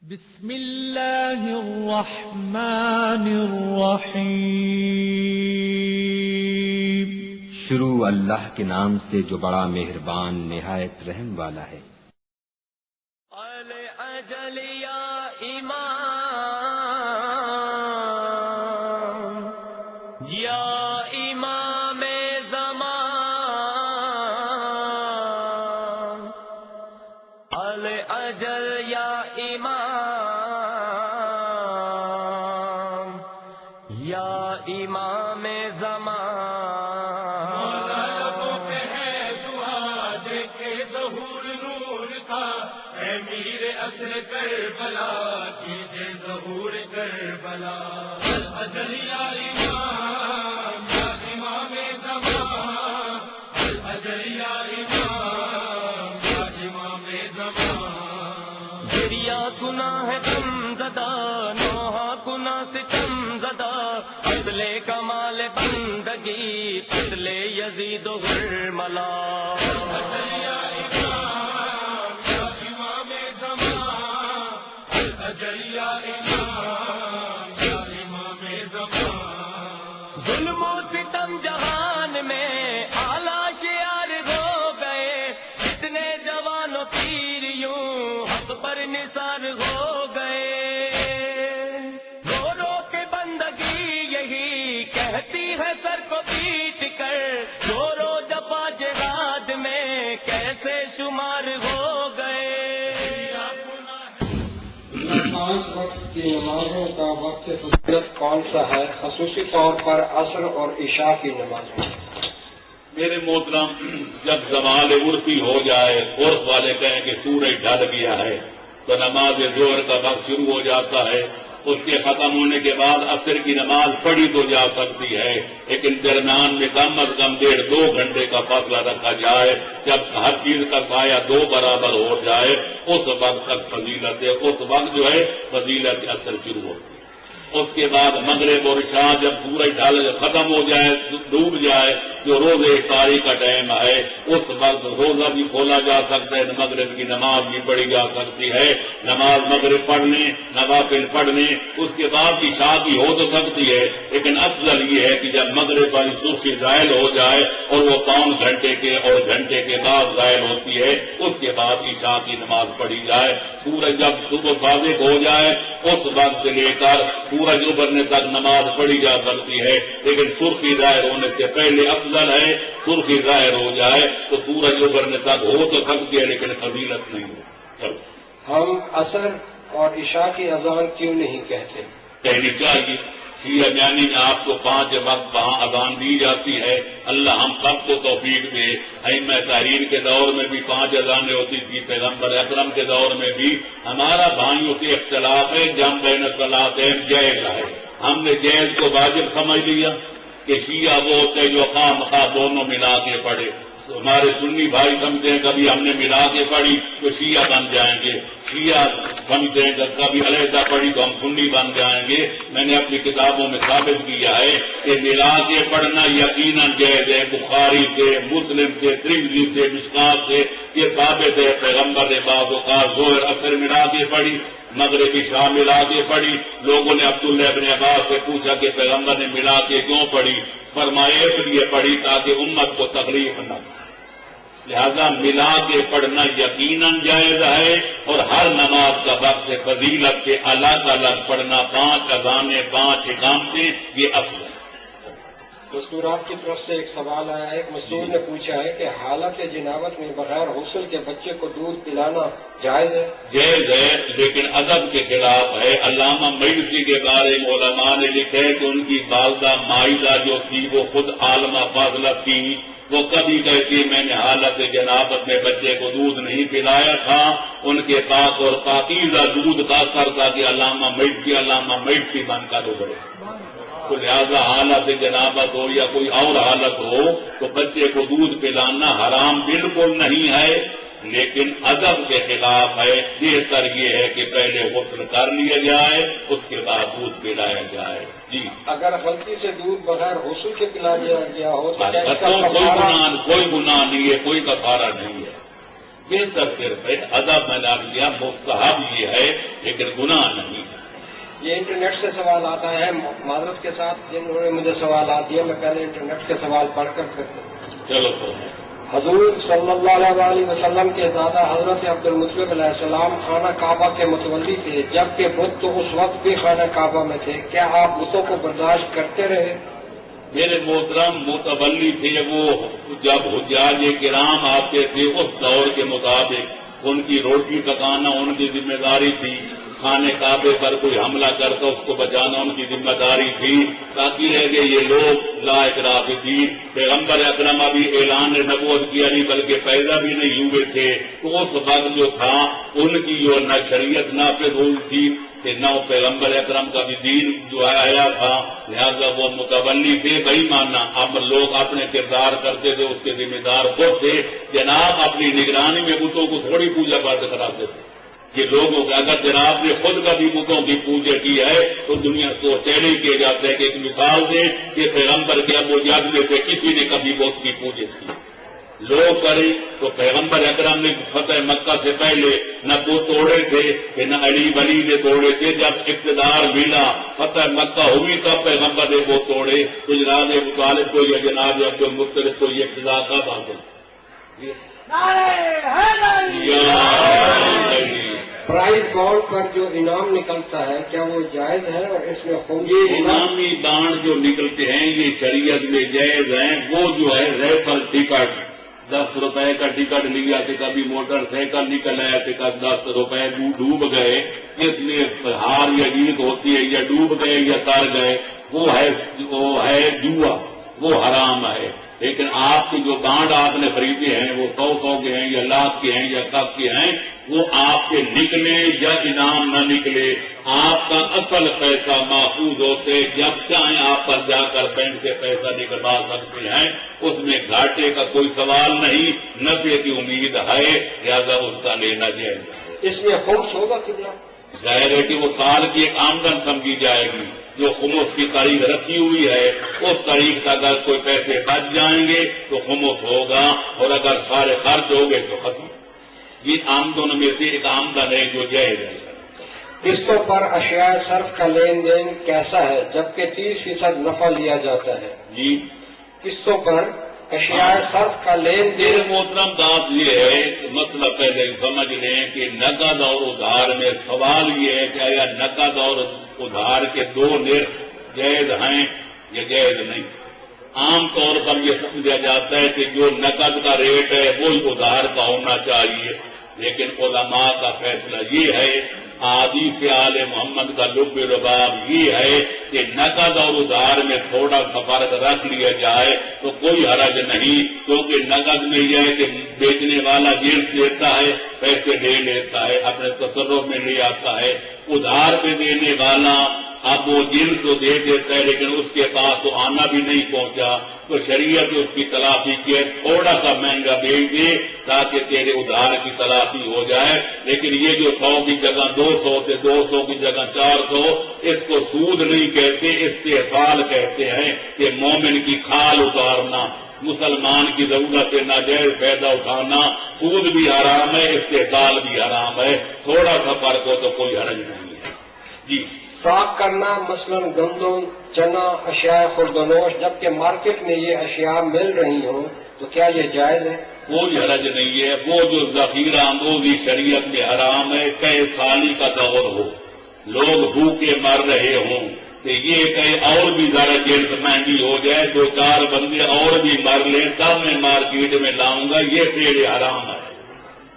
بسم اللہ الرحمن الرحیم۔ شروع اللہ کے نام سے جو بڑا مہربان نہایت رحم والا ہے۔ اجل یا امام یا امام زمان، اجل یا امام یا امام زمان، مولا لبوں پہ ہے دعا دیکھے ظہور نور کا، اے میر عصر کربلا کیجے ظہور کربلا، اجل یا امام یا امام زمان، اجل یا امام یا امام زمان، گریا گناہ غم زدہ نوحہ گناہ ستم زدہ، اصل کمال بندگی اصل یزید و غرملا، اجل یا امام یا امام زمان، اجل یا امام یا امام زمان، ظلم و ستم جہان میں اعلیٰ شعار ہو گئے، اتنے جوان و پیر یوں حق پر نثار ہو گئے، رو رو کے بندگی یہی کہتی ہے سر کو پیٹ کر، رو رو جفا جہاد میں کیسے شمار ہو گئے، پانچ وقت کی نمازوں کا وقت فضیلت کون سا ہے، خصوصی طور پر عصر اور عشاء کی نمازوں؟ میرے محترم، جب زوال عرفی ہو جائے، عرف والے کہیں کہ سورج ڈھل گیا ہے، تو نماز ظہر کا وقت شروع ہو جاتا ہے، اس کے ختم ہونے کے بعد عصر کی نماز پڑھی تو جا سکتی ہے، لیکن درمیان میں کم از کم 1.5-2 گھنٹے کا فاصلہ رکھا جائے، جب ہر چیز کا سایہ 2 برابر ہو جائے اس وقت تک فضیلت ہے، اس وقت جو ہے فضیلت عصر شروع ہوتی ہے۔ اس کے بعد مغرب اور عشاء جب سورج ڈھل ختم ہو جائے، ڈوب جائے، جو روزے افطاری کا ٹائم ہے، اس وقت روزہ بھی کھولا جا سکتا ہے، مغرب کی نماز بھی پڑھی جا سکتی ہے، نماز مغرب پڑھنے، نوافل پڑھنے، اس کے بعد عشاء بھی ہو تو سکتی ہے، لیکن افضل یہ ہے کہ جب مغرب والی سرخی زائل ہو جائے اور وہ 5 گھنٹے کے اور گھنٹے کے بعد زائل ہوتی ہے، اس کے بعد عشاء کی نماز پڑھی جائے۔ سورج جب صبح صادق ہو جائے اس وقت سے لے کر سورج ابھرنے تک نماز پڑھی جا سکتی ہے، لیکن سرخی ظاہر ہونے سے پہلے افضل ہے سرخی ظاہر ہو جائے تو سورج ابھرنے تک ہو تو سکتی ہے، لیکن فضیلت نہیں ہو۔ چلو ہم عصر اور عشاء کی اذان کیوں نہیں کہتے؟ کہنی چاہیے، شیعہ میانی میں آپ کو 5 وقت وہاں اذان دی جاتی ہے، اللہ ہم سب کو توفیق دے۔ ائمہ تحریر کے دور میں بھی 5 اذانیں ہوتی تھی، پیغمبر اکرم کے دور میں بھی۔ ہمارا بھائیوں سے اختلاف ہے، جمع بین الصلاتین جائز ہے، ہم نے جائز کو واجب سمجھ لیا کہ شیعہ وہ ہوتے ہیں جو خواہ مخواہ دونوں ملا کے پڑھے، ہمارے سنی بھائی سمجھتے ہیں کبھی ہم نے ملا کے پڑھی تو شیعہ بن جائیں گے، شیعہ سمجھتے ہیں کہ کبھی علیحدہ پڑھی تو ہم سنی بن جائیں گے۔ میں نے اپنی کتابوں میں ثابت کیا ہے کہ ملا کے پڑھنا یقیناً جائز ہے، بخاری سے، مسلم سے، ترمذی سے، مشکات سے یہ ثابت ہے۔ پیغمبر نے بعض اوقات ظہر عصر ملا کے پڑھی، مغرب عشاء ملا کے پڑھی۔ لوگوں نے عبداللہ ابن عباس سے پوچھا کہ پیغمبر نے ملا کے کیوں پڑھی؟ فرمایا اس لیے پڑھی تاکہ امت کو تکلیف نہ ہو، لہذا ملا کے پڑھنا یقیناً جائز ہے، اور ہر نماز کا وقت فضیلت کے الگ الگ پڑھنا، 5 اذانیں 5 اقامتیں، یہ افضل ہے۔ مستورات کی طرف سے ایک سوال آیا ہے، ایک مستور نے پوچھا ہے کہ حالت جنابت میں بغیر غسل کے بچے کو دودھ پلانا جائز ہے؟ جائز ہے، لیکن ادب کے خلاف ہے۔ علامہ مجلسی کے بارے میں علماء نے لکھے کہ ان کی والدہ مائدہ جو تھی وہ خود عالمہ فاضلہ تھی، وہ کبھی کہتی میں نے حالت جنابت میں بچے کو دودھ نہیں پلایا تھا، ان کے پاک اور پاکیزہ دودھ کا اثر تھا کہ علامہ مجلسی بن کر ابھرے۔ تو لہذا حالت جنابت ہو یا کوئی اور حالت ہو تو بچے کو دودھ پلانا حرام بالکل نہیں ہے، لیکن ادب کے خلاف ہے۔ بہتر یہ ہے کہ پہلے غسل کر لیا جائے، اس کے بعد دودھ پلایا جائے۔ جی اگر غلطی سے دودھ بغیر غسل کے پلا دیا گیا ہو تو کیا اس کا کوئی گناہ نہیں ہے، کوئی کفارہ نہیں ہے، بہتر صرف ہے ادب میں ڈال دیا۔ مستحب یہ ہے لیکن گناہ نہیں ہے۔ یہ انٹرنیٹ سے سوال آتا ہے، معذرت کے ساتھ جنہوں نے مجھے سوالات دیے، میں پہلے انٹرنیٹ کے سوال پڑھ کر پھر چلو حضور صلی اللہ علیہ وسلم کے دادا حضرت عبد المطلب علیہ السلام خانہ کعبہ کے متولی تھے، جبکہ بت تو اس وقت بھی خانہ کعبہ میں تھے، کیا آپ بتوں کو برداشت کرتے رہے؟ میرے محترم متولی تھے وہ جب حجاج کرام آتے تھے اس دور کے مطابق ان کی روٹی پکانا ان کی ذمہ داری تھی، خانہ کعبے پر کوئی حملہ کرتا اس کو بچانا ان کی ذمہ داری تھی، تاکہ رہ گئے یہ لوگ لا اکراہ فی الدین۔ پیغمبر اکرم ابھی اعلان نبوت کیا نہیں بلکہ پیدا بھی نہیں ہوئے تھے، تو اس وقت جو تھا ان کی جو نہ شریعت نافذ ہوئی تھی کہ نہ پیغمبر اکرم کا بھی دین جو آیا تھا، لہذا وہ متولی تھے۔ بھائی ماننا اب لوگ اپنے کردار کرتے تھے، اس کے ذمہ دار خود تھے۔ جناب اپنی نگرانی میں بتوں کو تھوڑی پوجا پاٹ کراتے تھے کہ لوگوں کے اگر جناب نے خود کبھی بتوں کی پوجا کی ہے تو دنیا کو چیلنج کیا جاتا ہے کہ ایک مثال دیں کہ پیغمبر کے ابو جد میں سے کسی نے کبھی بت کی پوجا کی، لوگ کریں تو پیغمبر اکرم نے فتح مکہ سے پہلے نہ بت توڑے تھے کہ نہ علی ولی نے توڑے تھے، جب اقتدار ملا فتح مکہ ہوئی تب پیغمبر نے بت توڑے، تو جناب ابو طالب کو یا جناب عبد المطلب کو یہ اقتدار کب حاصل؟ پرائز بانڈ پر جو انعام نکلتا ہے کیا وہ جائز ہے؟ اور اس میں یہ انعامی بانڈ جو نکلتے ہیں یہ شریعت میں جائز ہیں۔ وہ جو ہے ریفل ٹکٹ 10 روپے کا ٹکٹ لیا کہ کبھی موٹر سائیکل نکل آیا کہ کب 10 روپے ڈوب گئے، اس لیے ہار یا جیت ہوتی ہے، یا ڈوب گئے یا تر گئے، وہ ہے جوا، وہ حرام ہے۔ لیکن آپ کے جو بانڈ آپ نے خریدے ہیں وہ 100 کے ہیں یا لاکھ کے ہیں یا کب کے ہیں، وہ آپ کے نکلے یا انعام نہ نکلے، آپ کا اصل پیسہ محفوظ ہوتے، جب چاہیں آپ پر جا کر بینک سے پیسہ نکلوا سکتے ہیں، اس میں گھاٹے کا کوئی سوال نہیں، نفع کی امید ہے، لہذا اس کا لینا جائز ہے۔ اس میں خمس ہوگا کتنا؟ ظاہر ہے کہ وہ سال کی ایک آمدن سمجھی جائے گی، جو خمس کی تاریخ رکھی ہوئی ہے اس تاریخ تک اگر کوئی پیسے بچ جائیں گے تو خمس ہوگا، اور اگر سارے خرچ ہو گئے تو ختم۔ یہ آمدن میں سے ایک آمدن ہے جو جائز ہے۔ قسطوں پر اشیاء صرف کا لین دین کیسا ہے جبکہ 30% نفع لیا جاتا ہے؟ جی قسطوں پر اشیاء صرف کا لین میرے دین محترم بات یہ ہے کہ مسئلہ پہلے سمجھ لیں کہ نقد اور ادھار میں سوال یہ ہے کہ آیا نقد اور ادھار کے دو نرخ جائز ہیں یا جائز نہیں؟ عام طور پر یہ سمجھا جاتا ہے کہ جو نقد کا ریٹ ہے وہی ادھار کا ہونا چاہیے، لیکن علماء کا فیصلہ یہ ہے، حدیث آل محمد کا لب رباب یہ ہے کہ نقد اور ادھار میں تھوڑا سا فرق رکھ لیا جائے تو کوئی حرج نہیں، کیونکہ نقد میں یہ ہے کہ بیچنے والا جنس دیتا ہے، پیسے لے لیتا ہے، اپنے تصرف میں لے آتا ہے، ادھار پہ دینے والا اب وہ جنس تو دے دیتا ہے لیکن اس کے پاس تو آنا بھی نہیں پہنچا، تو شریعت اس کی تلافی کی تھوڑا سا مہنگا بیچ دے تاکہ تیرے ادھار کی تلافی ہو جائے، لیکن یہ جو 100 کی جگہ 200 تھے، 200 کی جگہ 400، اس کو سود نہیں کہتے، استحصال کہتے ہیں کہ مومن کی کھال اتارنا، مسلمان کی ضرورت سے ناجائز فائدہ اٹھانا، سود بھی حرام ہے، استحصال بھی حرام ہے، تھوڑا سا فرق ہو تو کوئی حرج نہیں ہے۔ جی اسٹاک کرنا مثلا گندم، چنا، اشیاء خوردنوش، جبکہ مارکیٹ میں یہ اشیاء مل رہی ہوں تو کیا یہ جائز ہے؟ کوئی حرج نہیں ہے۔ وہ جو ذخیرہ اندوزی شریعت میں حرام ہے، کئی سالی کا دور ہو، لوگ بھوکے مر رہے ہوں تو یہ کہیں اور بھی ذرا جنس مہنگی ہو جائے، 2-4 بندے اور بھی مر لیں تب میں مارکیٹ میں لاؤں گا، یہ فعل حرام ہے۔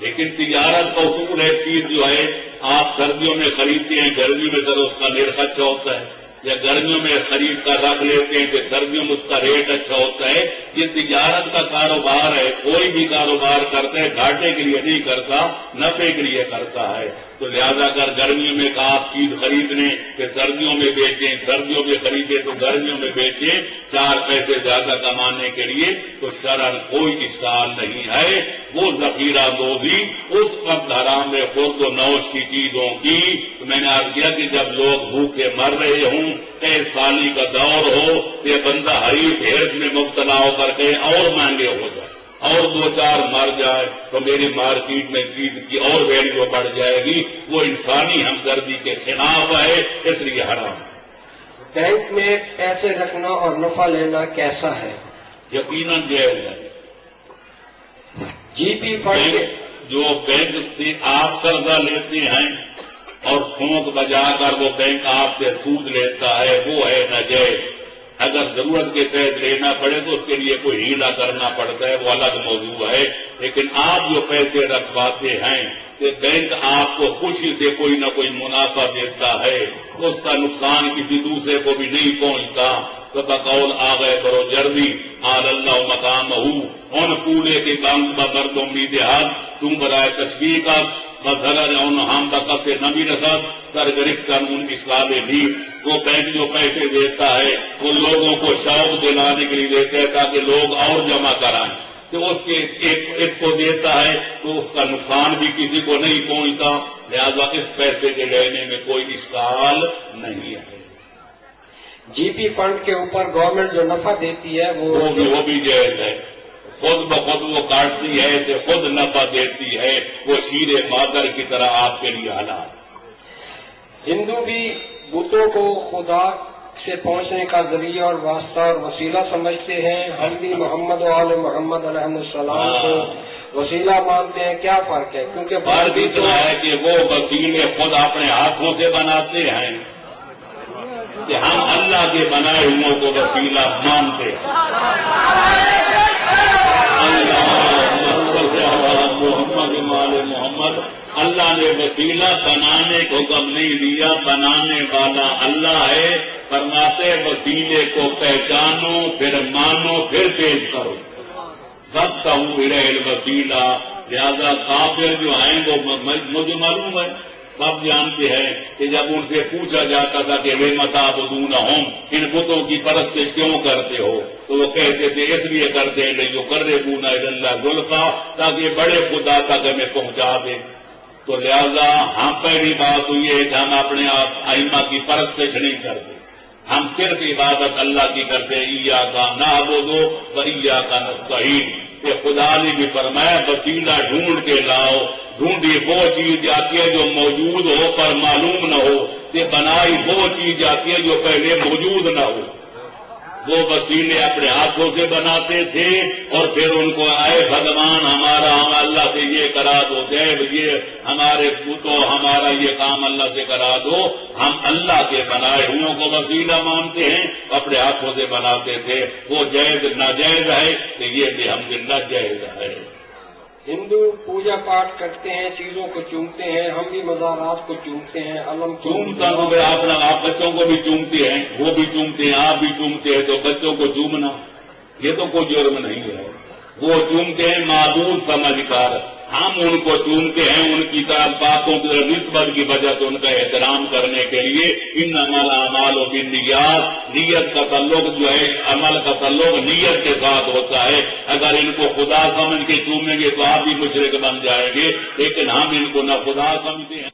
لیکن تجارت کا اصول ہے، چیز جو ہے آپ سردیوں میں خریدتے ہیں، گرمیوں میں ذرا اس کا نرخ اچھا ہوتا ہے، یا گرمیوں میں خرید کر رکھ لیتے ہیں کہ سردیوں میں اس کا ریٹ اچھا ہوتا ہے۔ یہ تجارت کا کاروبار ہے، کوئی بھی کاروبار کرتا ہے گھاٹے کے لیے نہیں کرتا، نفع کے لیے کرتا ہے، تو لہذا اگر گرمیوں میں آپ چیز خرید لیں کہ سردیوں میں بیچیں، سردیوں میں خریدیں تو گرمیوں میں بیچیں 4 پیسے زیادہ کمانے کے لیے، تو شرعاً کوئی اشکال نہیں ہے۔ وہ ذخیرہ دوزی اس وقت حرام ہے خورد و نوش کی چیزوں کی، تو میں نے عرض کیا کہ جب لوگ بھوکے مر رہے ہوں، کئی سالی کا دور ہو، یہ بندہ حریف حرص میں مبتلا ہو کر کے اور مہنگے ہو جائے، اور 2-4 مر جائے تو میری مارکیٹ میں چیز کی اور ویلیو بڑھ جائے گی، وہ انسانی ہمدردی کے خلاف ہے، اس لیے حرام ہے۔ بینک میں پیسے رکھنا اور نفع لینا کیسا ہے؟ یقیناً جائز ہے۔ جی پی فنڈ جو بینک سے آپ قرضہ لیتے ہیں اور ٹھونک بجا کر وہ بینک آپ سے سود لیتا ہے، وہ ہے ناجائز۔ اگر ضرورت کے تحت لینا پڑے تو اس کے لیے کوئی ہیلا کرنا پڑتا ہے، وہ الگ موضوع ہے۔ لیکن آپ جو پیسے رکھواتے ہیں کہ بینک آپ کو خوشی سے کوئی نہ کوئی منافع دیتا ہے تو اس کا نقصان کسی دوسرے کو بھی نہیں پہنچتا، تو بقول آگئے کرو جردی آل اللہ مقام ان پورے کے کام کا مرد امید حد تم برائے تشریح کا بدھر ہم بقب سے نبی رسد در گرفت قانون اسلام بھی۔ وہ بینک جو پیسے دیتا ہے وہ لوگوں کو شوق دلانے کے لیے دیتا ہے تاکہ لوگ اور جمع کرائیں، تو اس کو دیتا ہے تو اس کا نقصان بھی کسی کو نہیں پہنچتا، لہذا اس پیسے کے لینے میں کوئی اشکال نہیں ہے۔ جی پی فنڈ کے اوپر گورنمنٹ جو نفع دیتی ہے وہ بھی جائز ہے۔ خود بخود وہ کاٹتی ہے کہ خود نفع دیتی ہے، وہ شیر مادر کی طرح آپ کے لیے حلال۔ ہندو بھی بتوں کو خدا سے پہنچنے کا ذریعہ اور واسطہ اور وسیلہ سمجھتے ہیں، ہم بھی محمد و آل محمد علیہ السلام کو وسیلہ مانتے ہیں، کیا فرق ہے؟ کیونکہ فرق اتنا ہے کہ وہ وسیلے خود اپنے ہاتھوں سے بناتے ہیں کہ ہم اللہ کے بنائے ہوئے کو وسیلہ مانتے ہیں۔ محمد اللہ نے وسیلہ بنانے کو حکم نہیں دیا، بنانے والا اللہ ہے، فرماتے وسیلے کو پہچانو پھر مانو پھر پیش کرو، سب کا ہوں وسیلہ۔ لہذا کافر جو ہیں وہ مجھے معلوم ہے، سب جانتے ہیں کہ جب ان سے پوچھا جاتا تھا کہ وہ متعبدونہم ان بتوں کی پرستش کیوں کرتے ہو تو وہ کہتے تھے اس لیے کرتے ہیں لیقربونا الی اللہ زلفیٰ، تاکہ بڑے خدا تک ہمیں پہنچا دیں۔ تو لہذا ہم پہلی بات تو یہ ہے کہ ہم اپنے آپ ائمہ کی پرستش نہیں کرتے، ہم صرف عبادت اللہ کی کرتے ہیں، ایاک نعبد و ایاک نستعین۔ کہ خدا نے بھی فرمایا وسیلہ ڈھونڈ کے لاؤ، ڈھونڈی وہ چیز جاتی ہے جو موجود ہو پر معلوم نہ ہو، کہ بنائی وہ چیز جاتی ہے جو پہلے موجود نہ ہو۔ وہ وسیلے اپنے ہاتھوں سے بناتے تھے اور پھر ان کو اے بھگوان ہمارا ہم اللہ سے یہ کرا دو، یہ ہمارے پوتو ہمارا یہ کام اللہ سے کرا دو۔ ہم اللہ کے بنائے ہوئوں کو وسیلہ مانتے ہیں، اپنے ہاتھوں سے بناتے تھے، وہ جائز ناجائز ہے کہ یہ بھی الحمدللہ جائز ہے۔ ہندو پوجا پاٹ کرتے ہیں، چیزوں کو چومتے ہیں، ہم بھی مزارات کو چومتے ہیں، علم چومتا ہوں آپ بچوں کو بھی چومتے ہیں، وہ بھی چومتے ہیں، آپ بھی چومتے ہیں، تو بچوں کو چومنا یہ تو کوئی جرم نہیں ہے، وہ چومتے ہیں معبود سمجھ کر، ہم ان کو چومتے ہیں ان کی طرف باتوں کی طرف نسبت کی وجہ سے ان کا احترام کرنے کے لیے۔ انما الاعمال بالنیات، نیت کا تعلق جو ہے عمل کا تعلق نیت کے ساتھ ہوتا ہے۔ اگر ان کو خدا سمجھ کے چومیں گے تو آپ بھی مشرک بن جائیں گے، لیکن ہم ان کو نہ خدا سمجھتے ہیں